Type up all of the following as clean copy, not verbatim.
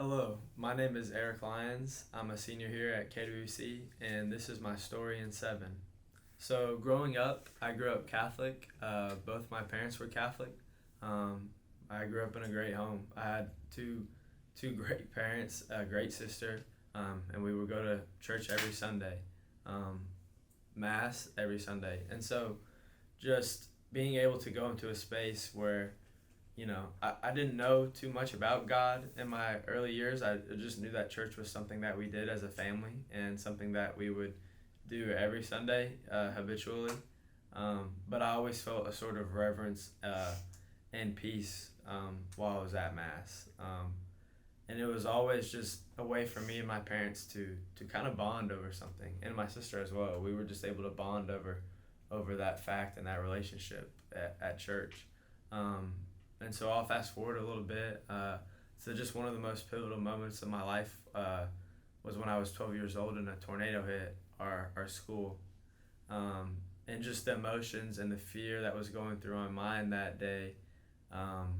Hello, my name is Aric Lyons. I'm a senior here at KWC, and this is my story in seven. So, growing up, I grew up Catholic. Both my parents were Catholic. Um, I grew up in a great home. I had two great parents, a great sister, and we would go to church every Sunday, um, mass every Sunday. And so, just being able to go into a space where I didn't know too much about God in my early years. I just knew that church was something that we did as a family and something that we would do every Sunday habitually. But I always felt a sort of reverence and peace while I was at Mass. And it was always just a way for me and my parents to kind of bond over something, and my sister as well. We were just able to bond over that fact and that relationship at church. Um, and so I'll fast forward a little bit. So just one of the most pivotal moments of my life was when I was 12 years old and a tornado hit our school. And just the emotions and the fear that was going through my mind that day um,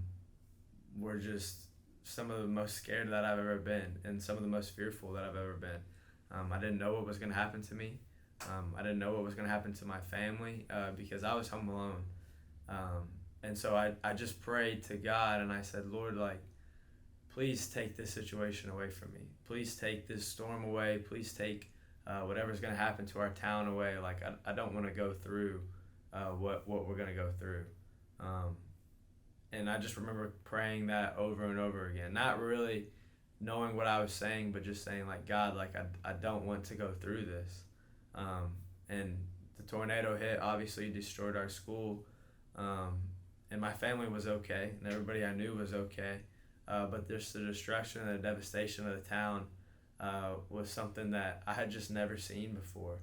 were just some of the most scared that I've ever been and some of the most fearful that I've ever been. I didn't know what was going to happen to me. I didn't know what was going to happen to my family because I was home alone. And so I just prayed to God and I said, Lord, please take this situation away from me. Please take this storm away. Please take whatever's going to happen to our town away. I don't want to go through what we're going to go through. And I just remember praying that over and over again, not really knowing what I was saying, but just saying God, I don't want to go through this. And the tornado hit, obviously destroyed our school. And my family was okay, and everybody I knew was okay. But just the destruction and the devastation of the town was something that I had just never seen before.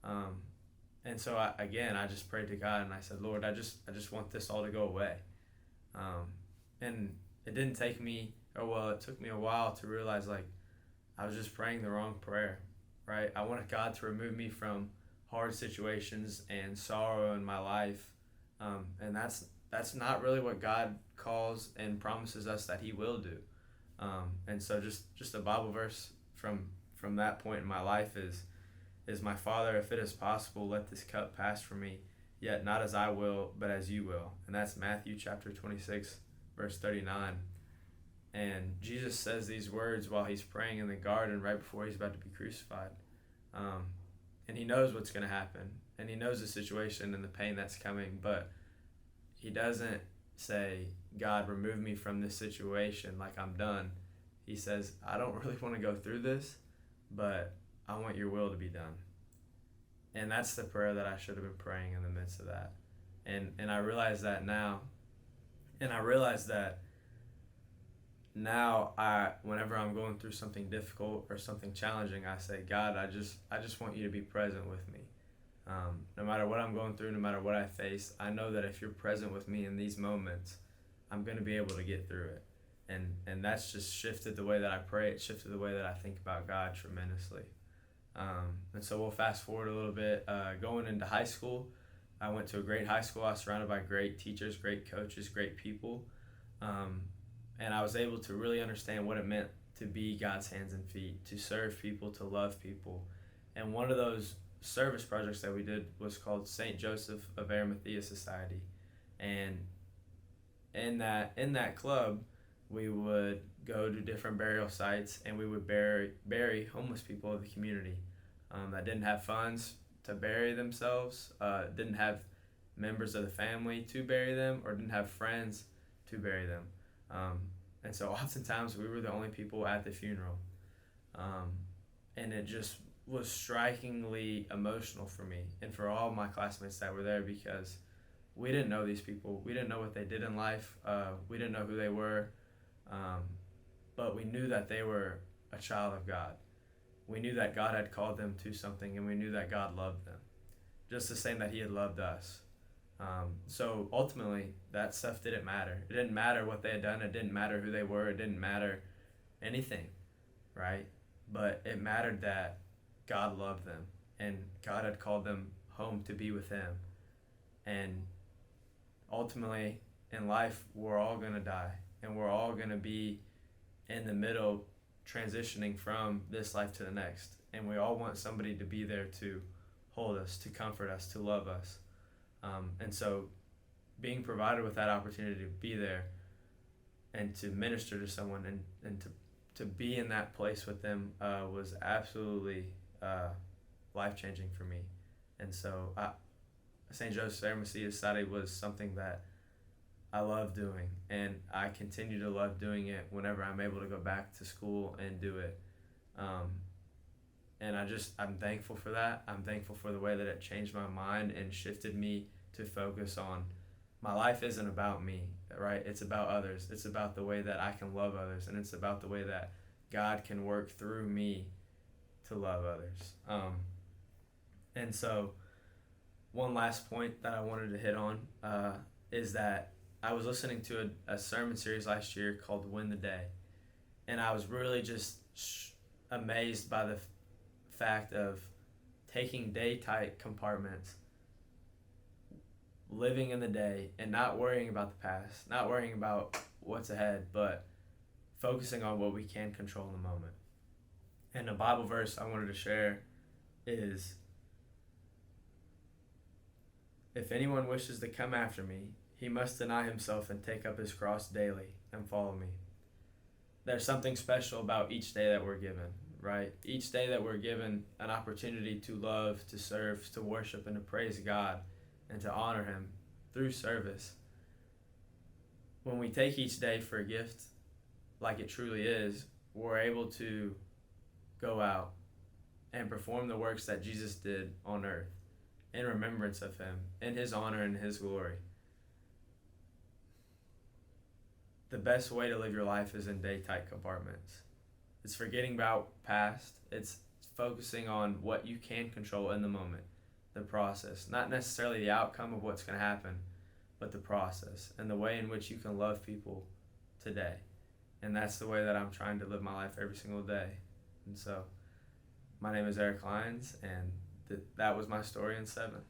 And so I just prayed to God and I said, Lord, I just want this all to go away. And it didn't take me, it took me a while to realize I was just praying the wrong prayer, right? I wanted God to remove me from hard situations and sorrow in my life. And that's not really what God calls and promises us that He will do. And so just a Bible verse from that point in my life is my Father, if it is possible, let this cup pass from me, yet not as I will, but as you will. And that's Matthew chapter 26, verse 39. And Jesus says these words while He's praying in the garden right before He's about to be crucified. And He knows what's going to happen, and He knows the situation and the pain that's coming, but He doesn't say, God, remove me from this situation, I'm done. He says, I don't really want to go through this, but I want your will to be done. And that's the prayer that I should have been praying in the midst of that. And I realize that now. And I realize that now whenever I'm going through something difficult or something challenging, I say, God, I just want you to be present with me. No matter what I'm going through, no matter what I face, I know that if you're present with me in these moments, I'm going to be able to get through it. And that's just shifted the way that I pray. It shifted the way that I think about God tremendously. And so we'll fast forward a little bit. Going into high school, I went to a great high school. I was surrounded by great teachers, great coaches, great people. And I was able to really understand what it meant to be God's hands and feet, to serve people, to love people. And one of those service projects that we did was called St. Joseph of Arimathea Society. And in that club, we would go to different burial sites and we would bury homeless people of the community that didn't have funds to bury themselves, didn't have members of the family to bury them, or didn't have friends to bury them. And so oftentimes we were the only people at the funeral. And it just was strikingly emotional for me and for all my classmates that were there, because we didn't know these people. We didn't know what they did in life. We didn't know who they were. But we knew that they were a child of God. We knew that God had called them to something, and we knew that God loved them, just the same that He had loved us. So ultimately, that stuff didn't matter. It didn't matter what they had done. It didn't matter who they were. It didn't matter anything, right? But it mattered that God loved them, and God had called them home to be with Him. And ultimately, in life, we're all going to die, and we're all going to be in the middle transitioning from this life to the next. And we all want somebody to be there to hold us, to comfort us, to love us. And so being provided with that opportunity to be there and to minister to someone and to be in that place with them was absolutely life-changing for me. And so St. Joseph's Eremitaño Study was something that I love doing, and I continue to love doing it whenever I'm able to go back to school and do it. And I'm thankful for that. I'm thankful for the way that it changed my mind and shifted me to focus on my life isn't about me, right? It's about others. It's about the way that I can love others, and it's about the way that God can work through me to love others. And so one last point that I wanted to hit on is that I was listening to a sermon series last year called Win the Day, and I was really just amazed by the fact of taking day-tight compartments, living in the day, and not worrying about the past, not worrying about what's ahead, but focusing on what we can control in the moment. And the Bible verse I wanted to share is, "If anyone wishes to come after me, he must deny himself and take up his cross daily and follow me." There's something special about each day that we're given, right? Each day that we're given an opportunity to love, to serve, to worship, and to praise God and to honor Him through service. When we take each day for a gift like it truly is, we're able to go out and perform the works that Jesus did on earth in remembrance of Him, in His honor and His glory. The best way to live your life is in day-tight compartments. It's forgetting about past. It's focusing on what you can control in the moment, the process. Not necessarily the outcome of what's going to happen, but the process and the way in which you can love people today. And that's the way that I'm trying to live my life every single day. And so, my name is Aric Lyons, and that was my story in 7.